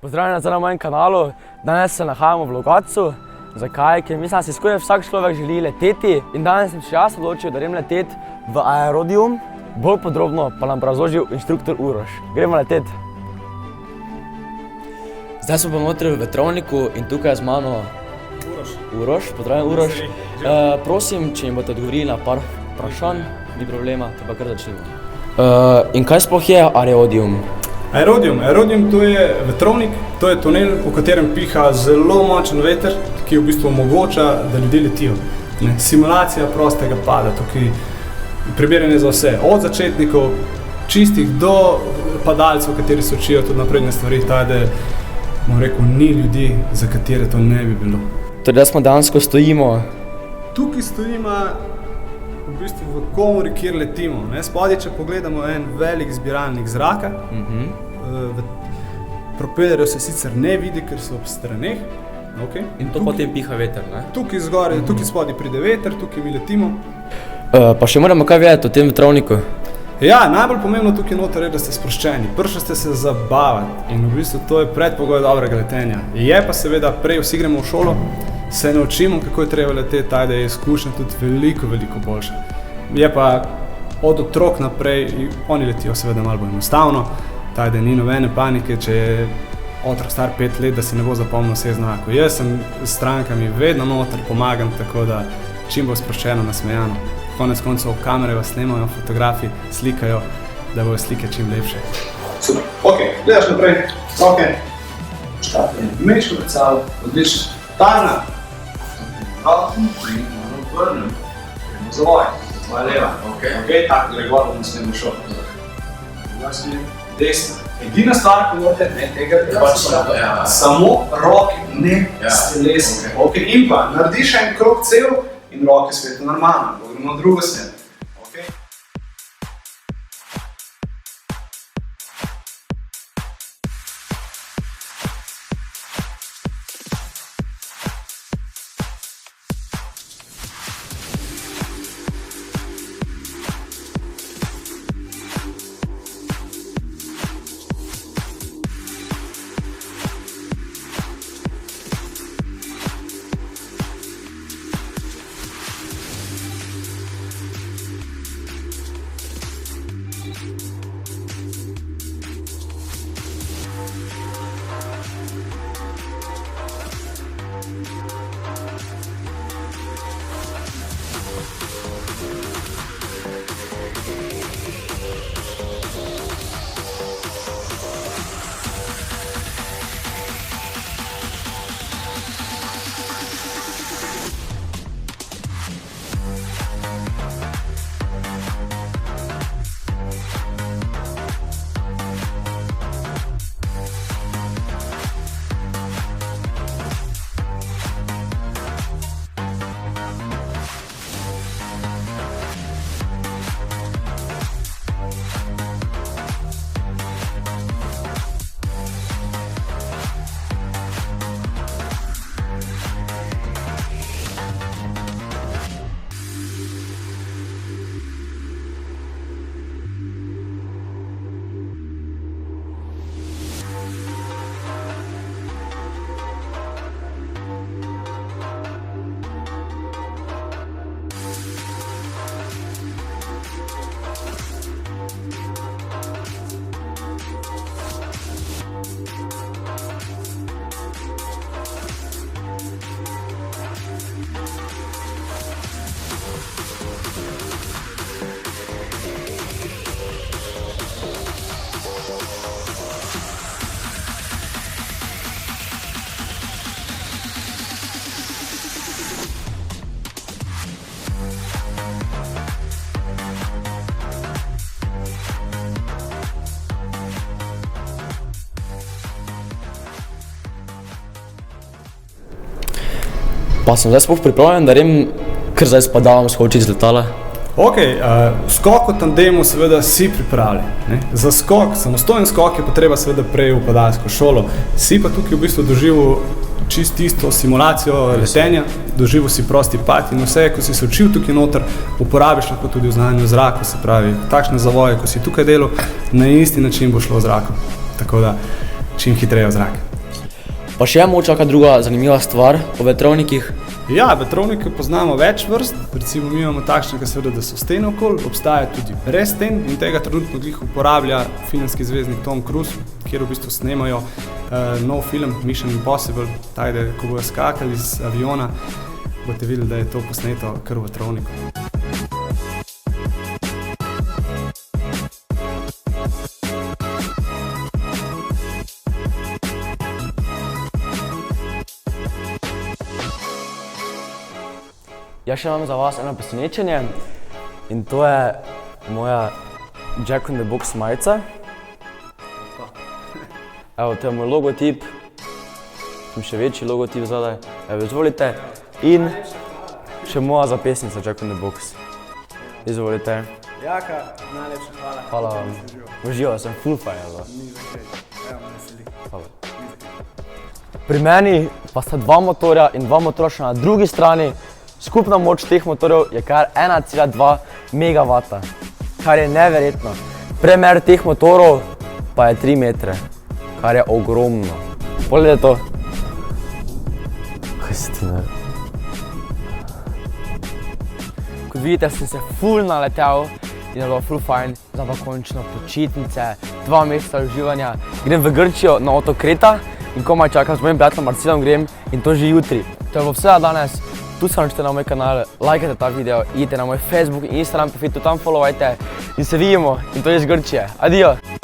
Pozdravljeni nazaj na mojem kanalu. Danes se nahajamo v Logatcu. Zakaj? Ker mislim, da si skoraj vsak človek želi leteti. In danes sem še jaz odločil, da grem leteti v Aerodium. Bolj podrobno pa nam bo razložil inštruktor Uroš. Gremo leteti. Zdaj smo pa notri v vetrovniku in tukaj je z mano Uroš. Pozdravljen Uroš. Prosim, če mi boste odgovorili na par vprašanj, ni problema, te pa kar začnemo. In kaj sploh je Aerodium? Aerodium to je vetrovnik, to je tunel, v katerem piha zelo močen veter, ki v bistvu omogoča, da ljudje letijo. Simulacija prostega pada, tukaj primerjen je za vse, od začetnikov, čistih do padalcev, kateri se učijo tudi napredne stvari, da bom rekel, ni ljudi, za katere to ne bi bilo. Torej, da smo dansko stojimo. Tukaj stojimo v bistvu v komori, kjer letimo. Spodaj, če pogledamo en velik zbiralnik zraka, propelerjev se sicer ne vidi, ker so ob straneh. In to potem piha veter, ne? Tukaj zgoraj, tukaj spodaj pride veter, tukaj mi letimo. Pa še moramo kaj vedeti o tem vetrovniku? Ja, najbolj pomembno tukaj noter je, da ste sproščeni. Prišli ste se zabavati in v bistvu to je predpogoj dobrega letenja. Je pa seveda, prej vsi gremo v šolo, se naučimo, kako je treba leteti, da je izkušnja tudi veliko boljša. Je pa od otrok naprej, oni letijo seveda malo bolj enostavno, da ni nobene panike, če je otrok star 5 let, da si ne bo zapomnil vse znakov. Jaz sem s strankami vedno noter, pomagam, tako da čim bolj sproščeno, nasmejano. Konec koncev kamere vas snemajo, fotografi slikajo, da bojo slike čim lepše. Super, gledaš naprej, štapljen, mečko pred sabo, odlično. Tarna! Vrati in malo vrnem. Gremo za voj, tvoja leva. Tako gre gor, da nas ne bo šel. Vlasi, desna. Edina stvar, ko morate, ne tega samo roke, ne s telesom. In pa narediš en krog cel in roke sveto normalno. Gremo v drugo smer. Pa sem zdaj sploh pripravljen, da grem kar zdaj spadavam skočiti z letala. Skok v tandemu seveda si pripravljen. Za skok, samostojen skok je pa treba seveda prej v padalsko šolo. Si pa tukaj v bistvu doživel čisto isto simulacijo letenja, doživel si prosti pad in vse, ko si se učil tukaj noter, uporabiš lahko tudi v znanju zraku, se pravi, takšne zavoje, ko si tukaj delal, na isti način bo šlo v zraku, tako da čim hitreje v zrak. Pa še mogoče kakšna druga zanimiva stvar o vetrovnikih. Ja, vetrovnike poznamo več vrst, recimo mi imamo takšne, seveda, da so stene okoli, obstaja tudi brez sten in tega trenutno glih uporablja filmski zvezdnik Tom Cruise, kjer v bistvu snemajo nov film Mission Impossible, tajde, ko bojo skakali iz aviona, boste videli, da je to posneto kar v vetrovniku. Jaz še imam za vas eno presenečenje in to je moja Jack in the Box majica. Evo, to je moj logotip, sem še večji logotip zadaj, evo, izvolite. In še moja zapisnica Jack in the Box. Izvolite. Jaka, najlepša hvala. Hvala vam. Užival sem full fajn. Ni za kaj, evo me veseli. Hvala. Pri meni pa sta dva motorja in dva motorja še na drugi strani. Skupna moč teh motorjev je kar 1,2 megavata, kar je neverjetno. Premer teh motorov pa je 3 metre, kar je ogromno. Pogledajte to. Kaj si ti naredil? Kot vidite, sem se full naletel in je bilo full fajn. Zdaj pa končno počitnice, 2 meseca uživanja. Grem v Grčijo na otok Kreta in komaj čakam z mojim prijateljem Marcelom grem in to že jutri. To je bilo vse za danes. Tu se naštite na moj kanal, lajkajte ta video, idite na moj Facebook in Instagram profil, tam followajte in se vidimo in to je iz Grčije. Adijo!